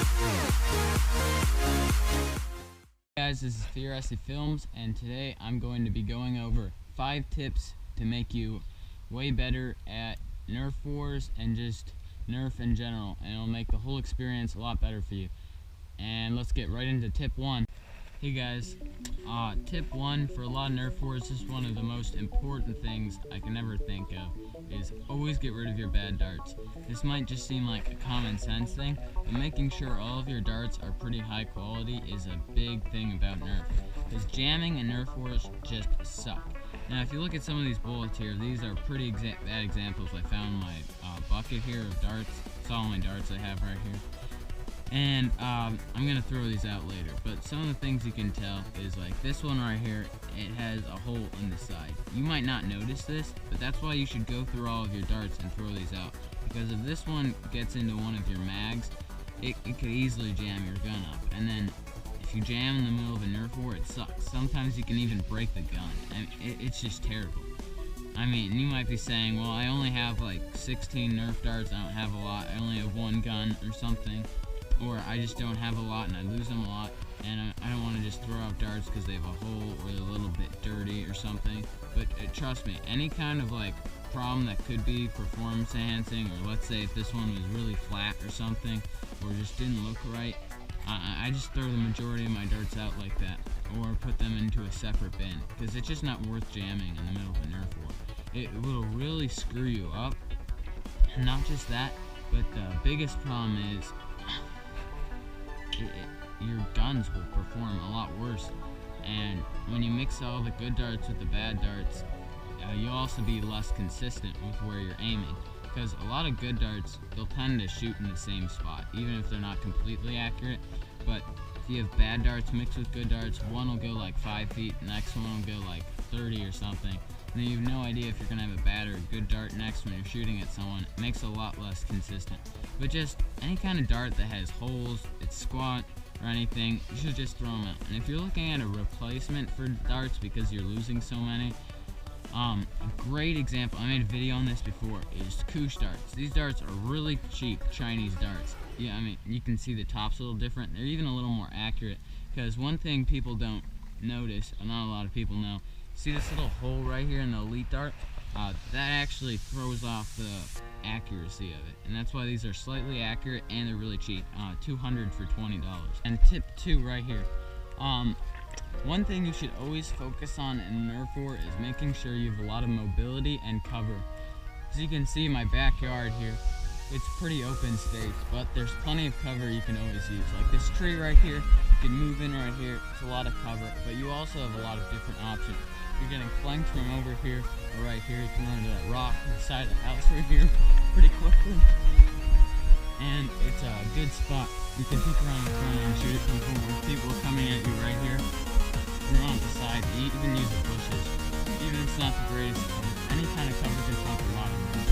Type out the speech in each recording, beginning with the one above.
Hey guys, this is Fioresi Films, and today I'm going to be going over 5 tips to make you way better at Nerf Wars and just Nerf in general, and it'll make the whole experience a lot better for you. And let's get right into tip 1. Hey guys, tip 1 for a lot of Nerf Wars, this is one of the most important things I can ever think of, is always get rid of your bad darts. This might just seem like a common sense thing, but making sure all of your darts are pretty high quality is a big thing about Nerf, because jamming in Nerf Wars just suck. Now if you look at some of these bullets here, these are pretty bad examples. I found my bucket here of darts. It's all my darts I have right here. And I'm going to throw these out later, but some of the things you can tell is like this one right here, it has a hole in the side. You might not notice this, but that's why you should go through all of your darts and throw these out, because if this one gets into one of your mags, it could easily jam your gun up, and then if you jam in the middle of a Nerf war, it sucks. Sometimes you can even break the gun, and it's just terrible. I mean, you might be saying, well, I only have like 16 Nerf darts, I don't have a lot, I only have one gun or something. Or I just don't have a lot and I lose them a lot, and I don't want to just throw out darts because they have a hole or they're a little bit dirty or something. But trust me, any kind of like problem that could be performance enhancing, or let's say if this one was really flat or something, or just didn't look right, I just throw the majority of my darts out like that, or put them into a separate bin, because it's just not worth jamming in the middle of a Nerf war. It will really screw you up. And not just that, but the biggest problem is your guns will perform a lot worse, and when you mix all the good darts with the bad darts, you'll also be less consistent with where you're aiming, because a lot of good darts, they'll tend to shoot in the same spot even if they're not completely accurate. But if you have bad darts mixed with good darts, one will go like 5 feet, the next one will go like 30 or something, and then you have no idea if you're going to have a bad or a good dart next when you're shooting at someone. It makes it a lot less consistent. But just any kind of dart that has holes, it's squat, or anything, you should just throw them out. And if you're looking at a replacement for darts because you're losing so many, a great example, I made a video on this before, is Koosh darts. These darts are really cheap Chinese darts. Yeah, I mean, you can see the top's a little different. They're even a little more accurate, because one thing people don't notice, or not a lot of people know, see this little hole right here in the elite dart? That actually throws off the accuracy of it, and that's why these are slightly accurate and they're really cheap. $200 for $20. And tip 2 right here. One thing you should always focus on in Nerf War is making sure you have a lot of mobility and cover. As you can see, my backyard here, it's pretty open space, but there's plenty of cover you can always use. Like this tree right here, you can move in right here. It's a lot of cover, but you also have a lot of different options. If you're getting flanked from over here or right here, you can run into that rock on the side of the house right here pretty quickly. And it's a good spot. You can peek around the corner and shoot at people when people are coming at you right here. Or on the side, you even use the bushes. Even if it's not the greatest cover, any kind of cover can help a lot of them.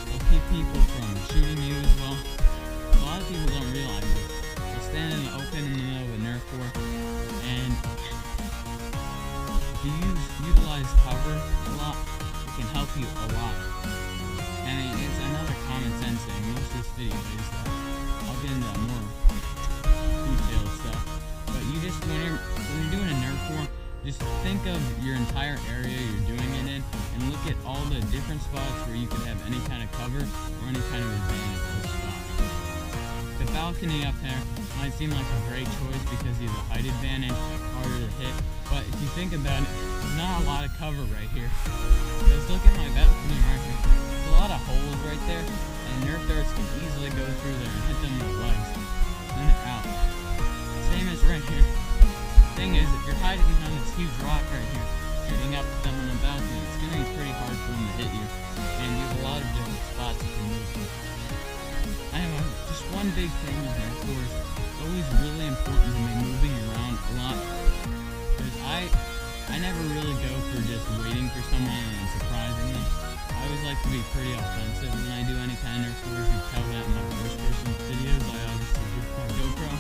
It'll keep people from shooting you as well. A lot of people don't realize it. They'll stand in the open in the middle of a Nerf war, and if you utilize cover a lot, it can help you a lot. And it's another common sense thing. Most of this video is that I'll get into more detailed stuff. But you just, when you're doing a Nerf war, just think of your entire area you're doing it in, and look at all the different spots where you could have any kind of cover or any kind of advantage on the spot. The balcony up there might seem like a great choice because you have a height advantage, harder to hit, but if you think about it, there's not a lot of cover right here. Because look at my balcony right here. There's a lot of holes right there, and Nerf darts can easily go through there and hit them in the legs. Then they're out. Same as right here. The thing is, if you're hiding behind this huge rock right here, shooting up at them on the balcony, it's going to be pretty hard for them to hit you. And you have a lot of different spots you can move to. Anyway, just one big thing with Nerf Wars, it's always really important to be moving around a lot. Because I never really go for just waiting for someone and surprising them. I always like to be pretty offensive when I do any kind of Nerf Wars. You tell that in my first person videos, I obviously use my GoPro.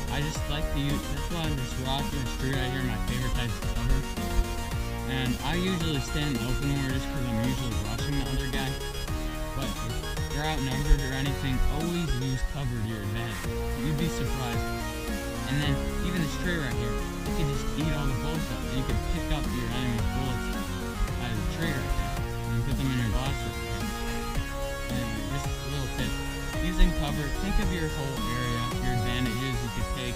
I just like to use, that's why this rock and this tree right here are my favorite types of cover. And I usually stand in the open war just because I'm usually rushing the other guy. But if you're outnumbered or anything, always use cover to your advantage. You'd be surprised. And then even this tree right here, you can just eat all the bullets up, and you can pick up your enemy's bullets out of the tree right there, and put them in your blaster. And just a little tip, using cover, think of your whole area, your advantages you could take.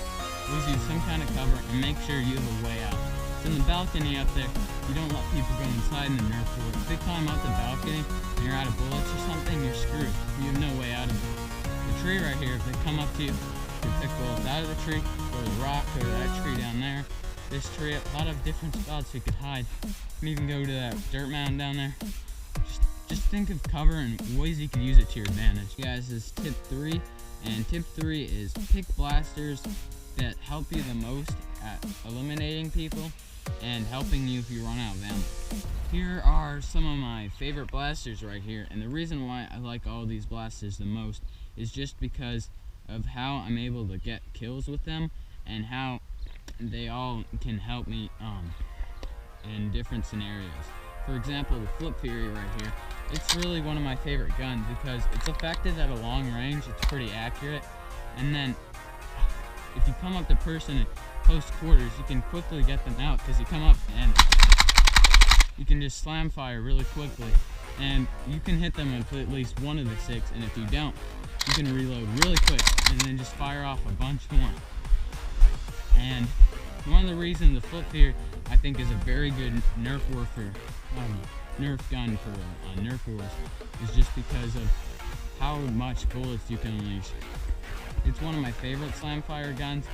Always use some kind of cover and make sure you have a way out. So in the balcony up there, you don't let people go inside in the Nerf war. If they climb out the balcony and you're out of bullets or something, you're screwed. You have no way out of it. The tree right here, if they come up to you, you pick bullets out of the tree, or the rock, or that tree down there. This tree, a lot of different spots you could hide. You can even go to that dirt mountain down there. Just think of cover and ways you can use it to your advantage. Guys, this is tip 3, and tip 3 is pick blasters that help you the most at eliminating people and helping you if you run out of ammo. Here are some of my favorite blasters right here, and the reason why I like all these blasters the most is just because of how I'm able to get kills with them and how they all can help me in different scenarios. For example, the Flip Fury right here, it's really one of my favorite guns because it's effective at a long range, it's pretty accurate, and then if you come up to person at close quarters, you can quickly get them out because you come up and you can just slam fire really quickly, and you can hit them with at least one of the 6, and if you don't, you can reload really quick and then just fire off a bunch more. And one of the reasons the Flip Fury I think is a very good Nerf war for Nerf gun for Nerf wars is just because of how much bullets you can unleash. It's one of my favorite slam fire guns.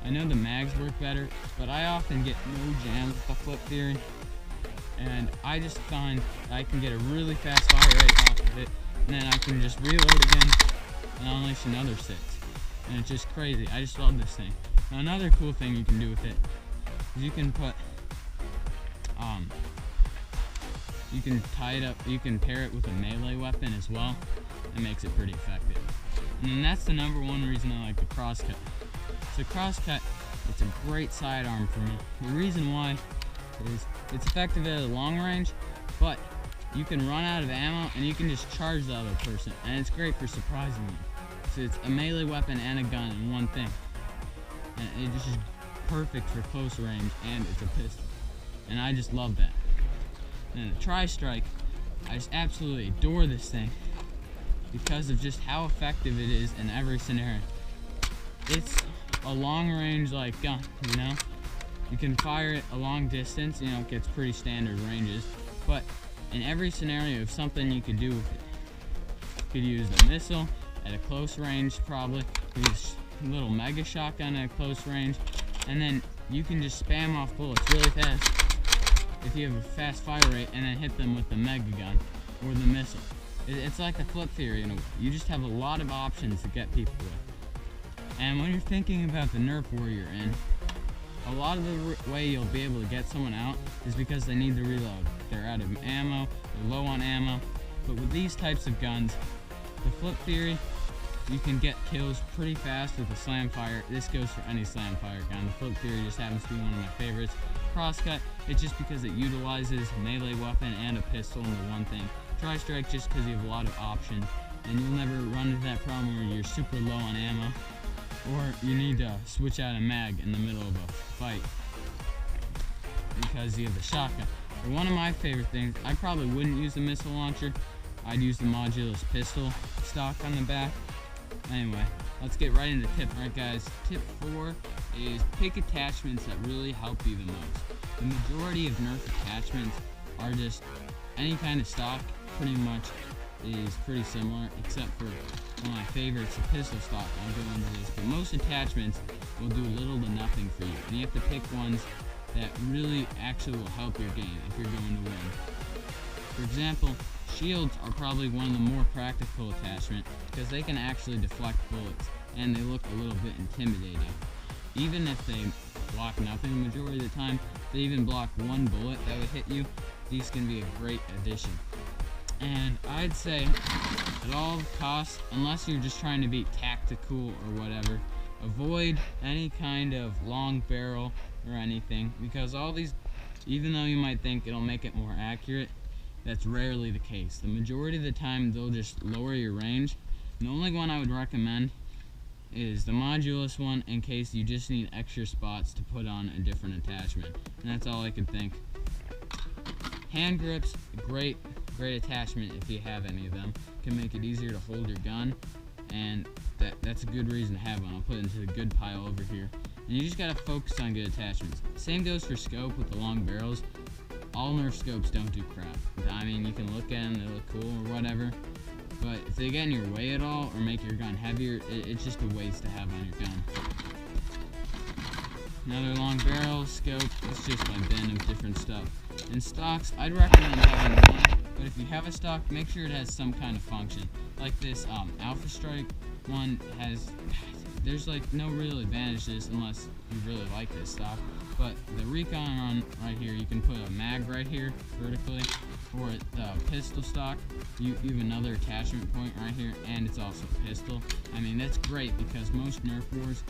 I know the mags work better, but I often get no jams with the Flip Fury, and I just find I can get a really fast fire rate off of it, and then I can just reload again and unleash another 6. And it's just crazy. I just love this thing. Now another cool thing you can do with it is you can put you can tie it up, you can pair it with a melee weapon as well. It makes it pretty effective. And then that's the number 1 reason I like the crosscut. So crosscut, it's a great sidearm for me. The reason why is it's effective at a long range, but you can run out of ammo and you can just charge the other person, and it's great for surprising them. So it's a melee weapon and a gun in one thing, and it just is perfect for close range, and it's a pistol, and I just love that. And the Tri-Strike, I just absolutely adore this thing because of just how effective it is in every scenario. It's a long range like gun, you know? You can fire it a long distance, you know, it gets pretty standard ranges, but in every scenario of something you could do with it. You could use the missile at a close range, probably. Use a little mega shotgun at a close range, and then you can just spam off bullets really fast if you have a fast fire rate, and then hit them with the mega gun or the missile. It's like the Flip Fury, you know, you just have a lot of options to get people with. And when you're thinking about the Nerf war you're in, a lot of the way you'll be able to get someone out is because they need to reload. They're out of ammo, they're low on ammo. But with these types of guns, the Flip Fury, you can get kills pretty fast with a slam fire. This goes for any slam fire gun. The Flip Fury just happens to be one of my favorites. Crosscut, it's just because it utilizes a melee weapon and a pistol into one thing. Tri-Strike just because you have a lot of options, and you'll never run into that problem where you're super low on ammo, or you need to switch out a mag in the middle of a fight because you have the shotgun. But one of my favorite things, I probably wouldn't use the missile launcher. I'd use the modulus pistol stock on the back. Anyway, let's get right into tip. Alright guys, tip 4 is pick attachments that really help you the most. The majority of Nerf attachments are just any kind of stock, pretty much is pretty similar, except for one of my favorites, the pistol stock. I'll go into this, but most attachments will do little to nothing for you, and you have to pick ones that really actually will help your game if you're going to win. For example, shields are probably one of the more practical attachments because they can actually deflect bullets, and they look a little bit intimidating. Even if they block nothing the majority of the time, if they even block one bullet that would hit you, these can be a great addition. And I'd say at all costs, unless you're just trying to be tactical or whatever, avoid any kind of long barrel or anything, because all these, even though you might think it'll make it more accurate, that's rarely the case. The majority of the time they'll just lower your range. The only one I would recommend is the modulus one, in case you just need extra spots to put on a different attachment. And that's all I could think. Hand grips, great attachment if you have any of them. Can make it easier to hold your gun, and that's a good reason to have one. I'll put it into the good pile over here. And you just gotta focus on good attachments. Same goes for scope with the long barrels. All Nerf scopes don't do crap. I mean, you can look at them, they look cool or whatever, but if they get in your way at all or make your gun heavier, it's just a waste to have on your gun. Another long barrel, scope, it's just my bin of different stuff. And stocks, I'd recommend having one, but if you have a stock, make sure it has some kind of function. Like this Alpha Strike one has, there's like no real advantage to this unless you really like this stock. But the recon one right here, you can put a mag right here vertically. For the pistol stock, you have another attachment point right here, and it's also a pistol. I mean, that's great because most Nerf wars,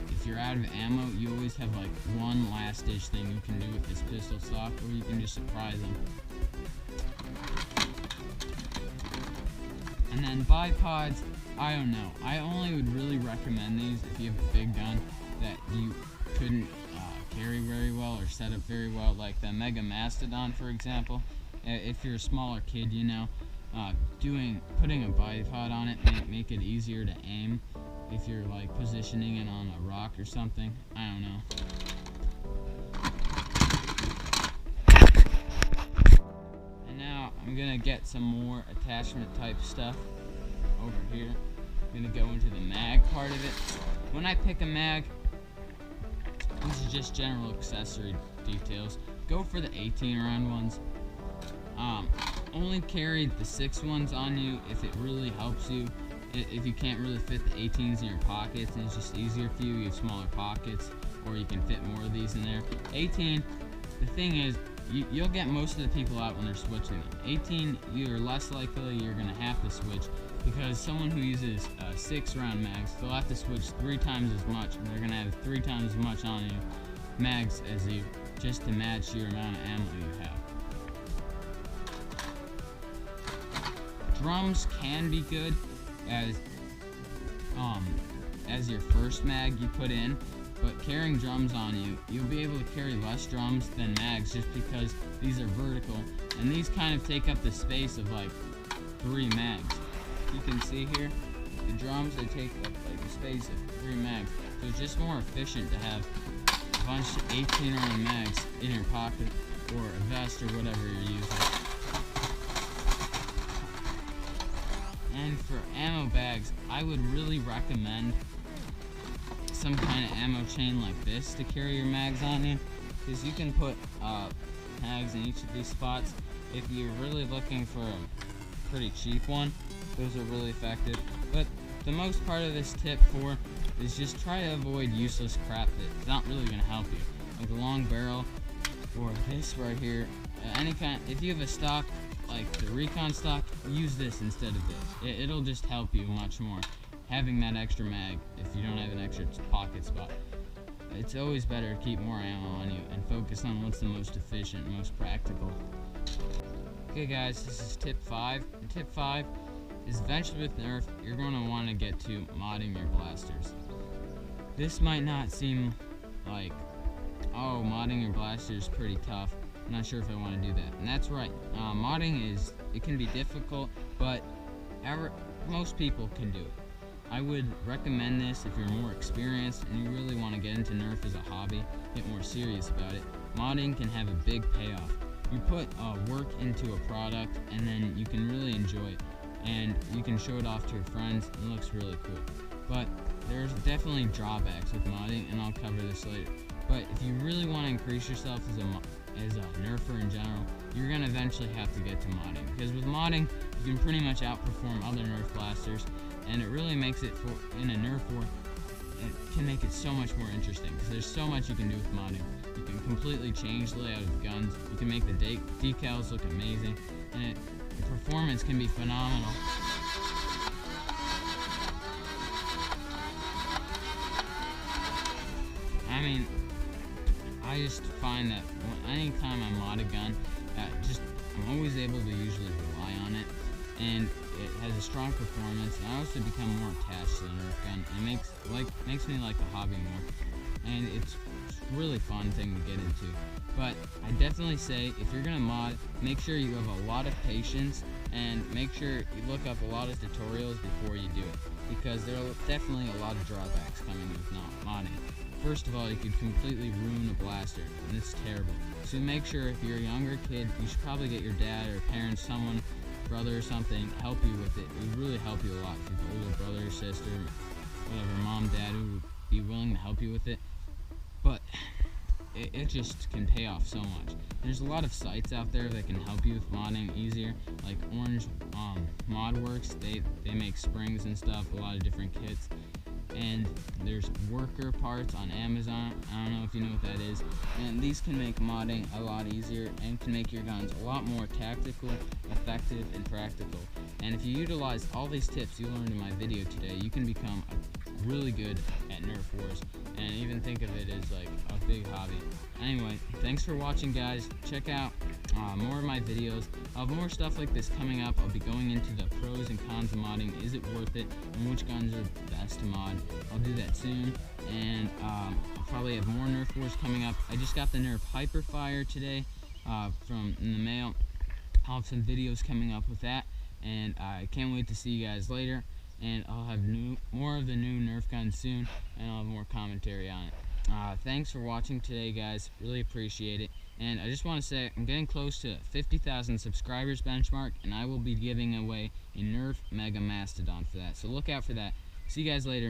if you're out of ammo, you always have like one last ditch thing you can do with this pistol stock, or you can just surprise them. And then bipods, I don't know. I only would really recommend these if you have a big gun that you couldn't carry very well or set up very well, like the Mega Mastodon, for example. If you're a smaller kid, you know, putting a bipod on it make it easier to aim. If you're like positioning it on a rock or something, I don't know. And now I'm gonna get some more attachment type stuff over here. I'm gonna go into the mag part of it. When I pick a mag, this is just general accessory details. Go for the 18 round ones. Only carry the 6 ones on you if it really helps you. If you can't really fit the 18s in your pockets and it's just easier for you, you have smaller pockets, or you can fit more of these in there. 18, the thing is, you'll get most of the people out when they're switching them. 18, you're less likely you're going to have to switch, because someone who uses 6 round mags, they'll have to switch 3 times as much, and they're going to have 3 times as much on you mags as you, just to match your amount of ammo you have. Drums can be good as your first mag you put in, but carrying drums on you, you'll be able to carry less drums than mags just because these are vertical, and these kind of take up the space of like 3 mags. You can see here, the drums, they take up like the space of 3 mags, so it's just more efficient to have a bunch of 18 round mags in your pocket or a vest or whatever you're using. And for ammo bags, I would really recommend some kind of ammo chain like this to carry your mags on you, because you can put mags in each of these spots. If you're really looking for a pretty cheap one, those are really effective. But the most part of this tip 4 is just try to avoid useless crap that's not really going to help you, like a long barrel or this right here. Any kind, if you have a stock like the recon stock, use this instead of this. It'll just help you much more, having that extra mag if you don't have an extra pocket spot. It's always better to keep more ammo on you and focus on what's the most efficient, most practical. Okay guys, this is tip 5. And tip 5 is eventually with Nerf, you're going to want to get to modding your blasters. This might not seem like, oh, modding your blaster is pretty tough. I'm not sure if I want to do that. And that's right. Modding it can be difficult, but most people can do it. I would recommend this if you're more experienced and you really want to get into Nerf as a hobby, get more serious about it. Modding can have a big payoff. You put work into a product and then you can really enjoy it, and you can show it off to your friends. It looks really cool. But there's definitely drawbacks with modding, and I'll cover this later. But if you really want to increase yourself as a Nerfer in general, you're going to eventually have to get to modding. Because with modding, you can pretty much outperform other Nerf blasters, and it really makes it, in a Nerf war, it can make it so much more interesting. Because there's so much you can do with modding. You can completely change the layout of the guns, you can make the decals look amazing, and the performance can be phenomenal. I mean, I just find that anytime I mod a gun, I'm always able to usually rely on it, and it has a strong performance, and I also become more attached to the Nerf gun. It makes me like the hobby more, and it's a really fun thing to get into. But I definitely say, if you're gonna mod, make sure you have a lot of patience, and make sure you look up a lot of tutorials before you do it, because there are definitely a lot of drawbacks coming with not modding. First of all, you could completely ruin a blaster, and it's terrible. So make sure, if you're a younger kid, you should probably get your dad or parents, someone, brother or something, help you with it. It would really help you a lot. If you have an older brother or sister, whatever, mom, dad, who would be willing to help you with it. But it just can pay off so much. There's a lot of sites out there that can help you with modding easier, like Orange ModWorks. They make springs and stuff, a lot of different kits. And there's Worker Parts on Amazon. I don't know if you know what that is. And these can make modding a lot easier and can make your guns a lot more tactical, effective, and practical. And if you utilize all these tips you learned in my video today, you can become really good at Nerf Wars, and even think of it as like a big hobby. Anyway, thanks for watching, guys. Check out more of my videos. I'll have more stuff like this coming up. I'll be going into the pros and cons of modding, is it worth it, and which guns are best to mod. I'll do that soon, and I'll probably have more Nerf Wars coming up. I just got the Nerf Hyperfire today in the mail. I'll have some videos coming up with that, and I can't wait to see you guys later. And I'll have more of the new Nerf guns soon, and I'll have more commentary on it. Thanks for watching today, guys. Really appreciate it. And I just want to say, I'm getting close to 50,000 subscribers benchmark, and I will be giving away a Nerf Mega Mastodon for that. So look out for that. See you guys later.